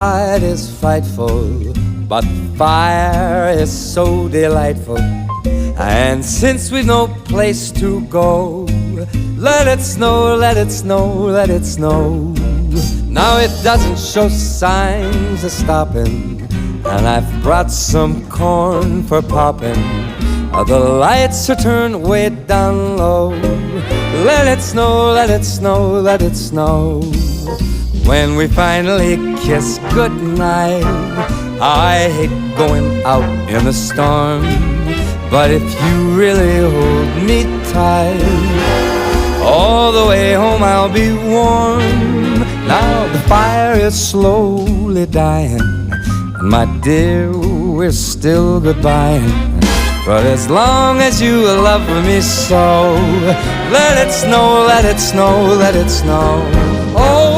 Fight is frightful, but fire is so delightful. And since we've no place to go, let it snow, let it snow, let it snow. Now it doesn't show signs of stopping, and I've brought some corn for popping. The lights are turned way down low. Let it snow, let it snow, let it snow. When we finally kiss goodnight, I hate going out in the storm, but if you really hold me tight, all the way home I'll be warm. Now the fire is slowly dying, and my dear, we're still goodbying. But as long as you love me so, let it snow, let it snow, let it snow. Oh,